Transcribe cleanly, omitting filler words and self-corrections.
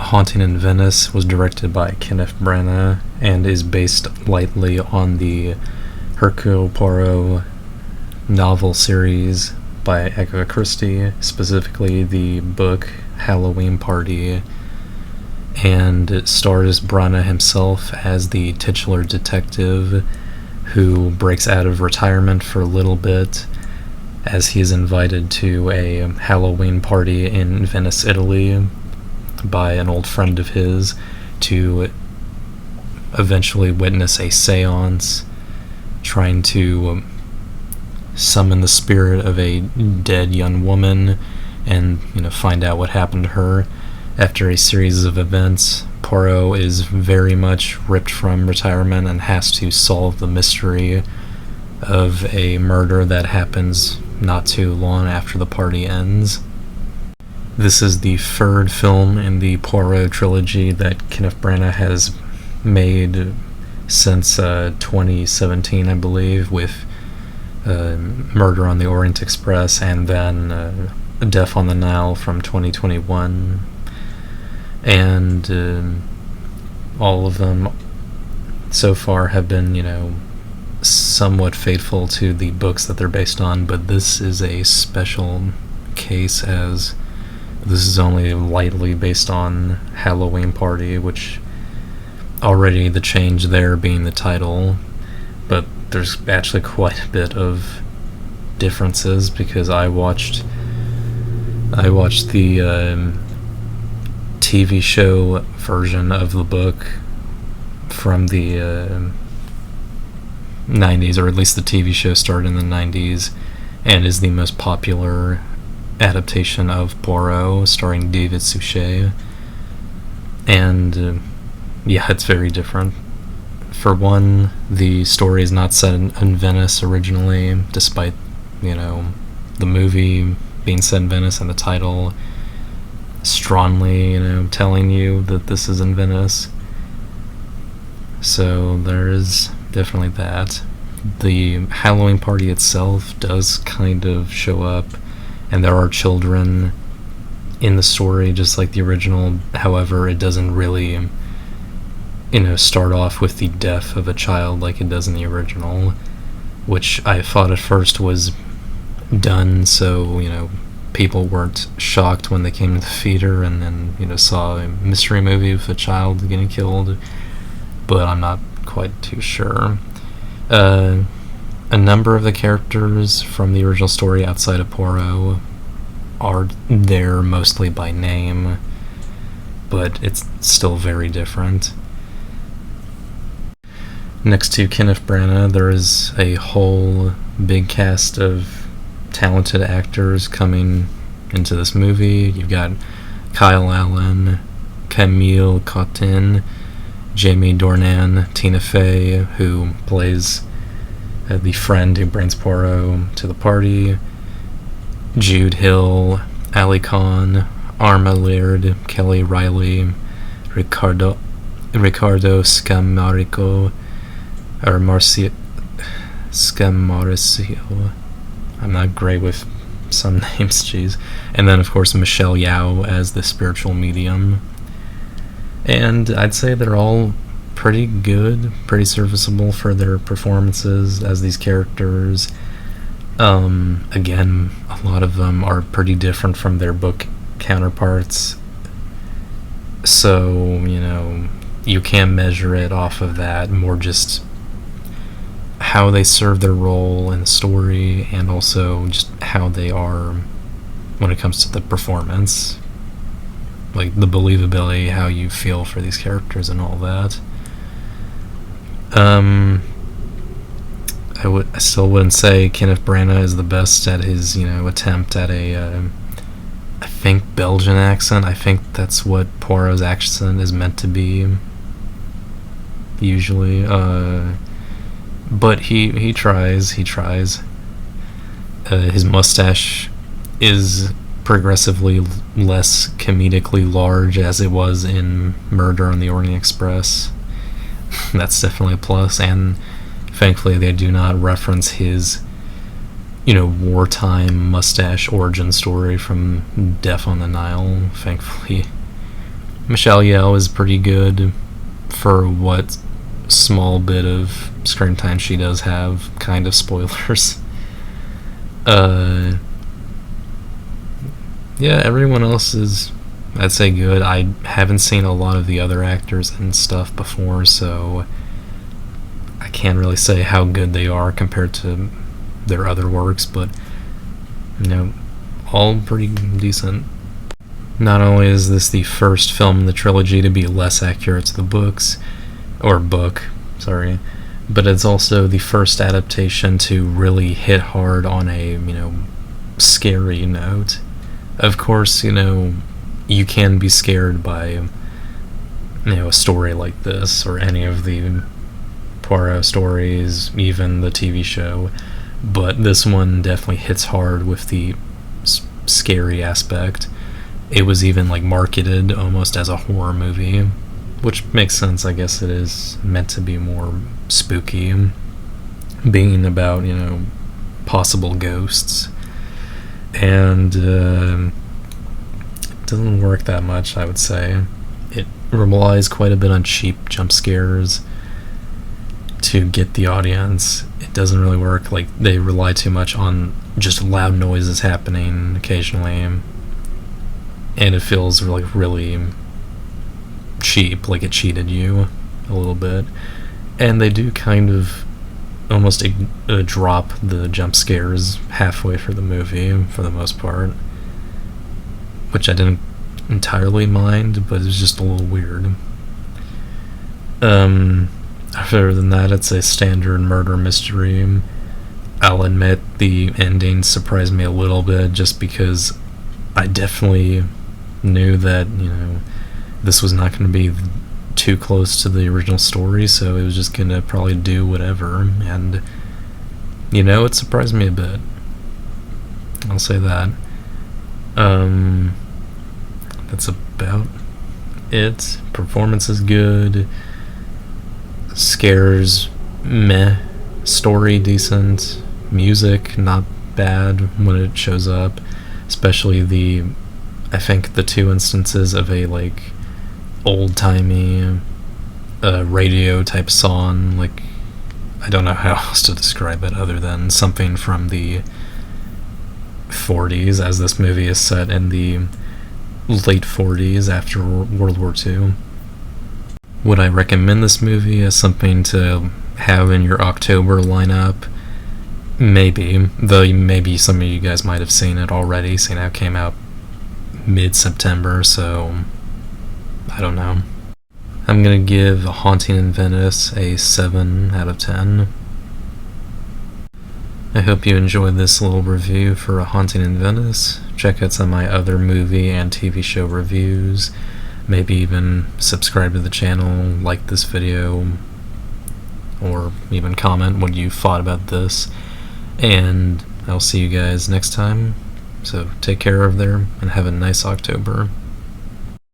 Haunting in Venice was directed by Kenneth Branagh and is based lightly on the Hercule Poirot novel series by Agatha Christie, specifically the book Halloween Party, and it stars Branagh himself as the titular detective who breaks out of retirement for a little bit as he is invited to a Halloween party in Venice, Italy by an old friend of his to eventually witness a seance trying to summon the spirit of a dead young woman and find out what happened to her. After a series of events, Poirot is very much ripped from retirement and has to solve the mystery of a murder that happens not too long after the party ends. This is the third film in the Poirot trilogy that Kenneth Branagh has made since 2017, I believe, with Murder on the Orient Express and then Death on the Nile from 2021. And all of them so far have been, somewhat faithful to the books that they're based on, but this is a special case as this is only lightly based on Halloween Party, which already the change there being the title, but there's actually quite a bit of differences because I watched the TV show version of the book from the 90s, or at least the TV show started in the 90s and is the most popular adaptation of Poirot, starring David Suchet. And it's very different. For one, the story is not set in Venice originally, despite the movie being set in Venice and the title strongly telling you that this is in Venice. So there is definitely that. The Halloween Party itself does kind of show up, and there are children in the story just like the original. However, it doesn't really start off with the death of a child like it does in the original, which I thought at first was done so people weren't shocked when they came to the theater and then saw a mystery movie with a child getting killed, but I'm not quite too sure. A number of the characters from the original story outside of Poirot are there mostly by name, but it's still very different. Next to Kenneth Branagh, there is a whole big cast of talented actors coming into this movie. You've got Kyle Allen, Camille Cotin, Jamie Dornan, Tina Fey, who plays the friend who brings Poirot to the party, Jude Hill, Ali Khan, Arma Laird, Kelly Riley, Ricardo Scamarico, or Scamaricio. I'm not great with some names, jeez. And then, of course, Michelle Yeoh as the spiritual medium. And I'd say they're all pretty good, pretty serviceable for their performances as these characters. Again, a lot of them are pretty different from their book counterparts. So, you can't measure it off of that, more just how they serve their role in the story and also just how they are when it comes to the performance. Like the believability, how you feel for these characters and all that. I still wouldn't say Kenneth Branagh is the best at his, attempt at a, I think, Belgian accent. I think that's what Poirot's accent is meant to be, usually. But he tries. His mustache is progressively less comedically large as it was in Murder on the Orient Express. That's definitely a plus, and thankfully they do not reference his wartime mustache origin story from Death on the Nile, thankfully. Michelle Yeoh is pretty good for what small bit of screen time she does have. Kind of spoilers. Yeah, everyone else is, I'd say, good. I haven't seen a lot of the other actors and stuff before, so I can't really say how good they are compared to their other works, but, you know, all pretty decent. Not only is this the first film in the trilogy to be less accurate to the books, or book, sorry, but it's also the first adaptation to really hit hard on a, scary note. Of course, you can be scared by, a story like this, or any of the Poirot stories, even the TV show, but this one definitely hits hard with the scary aspect. It was even marketed almost as a horror movie, which makes sense. I guess it is meant to be more spooky, being about possible ghosts, and it doesn't work that much, I would say. It relies quite a bit on cheap jump scares to get the audience. It doesn't really work. They rely too much on just loud noises happening occasionally, and it feels really cheap, like it cheated you a little bit. And they do kind of almost drop the jump scares halfway through the movie, for the most part, which I didn't entirely mind, but it was just a little weird. Other than that, it's a standard murder mystery. I'll admit the ending surprised me a little bit, just because I definitely knew that this was not going to be too close to the original story, so it was just going to probably do whatever, and it surprised me a bit, I'll say that. That's about it. Performance is good, scares meh, story decent, music not bad when it shows up, especially I think the two instances of a old-timey radio type song. I don't know how else to describe it other than something from the 40s, as this movie is set in the late 40s after World War II. Would I recommend this movie as something to have in your October lineup? Maybe, though maybe some of you guys might have seen it already, seeing how it came out mid-September, so I don't know. I'm gonna give A Haunting in Venice a 7 out of 10. I hope you enjoyed this little review for A Haunting in Venice. Check out some of my other movie and TV show reviews. Maybe even subscribe to the channel, like this video, or even comment what you thought about this. And I'll see you guys next time. So take care of there, and have a nice October.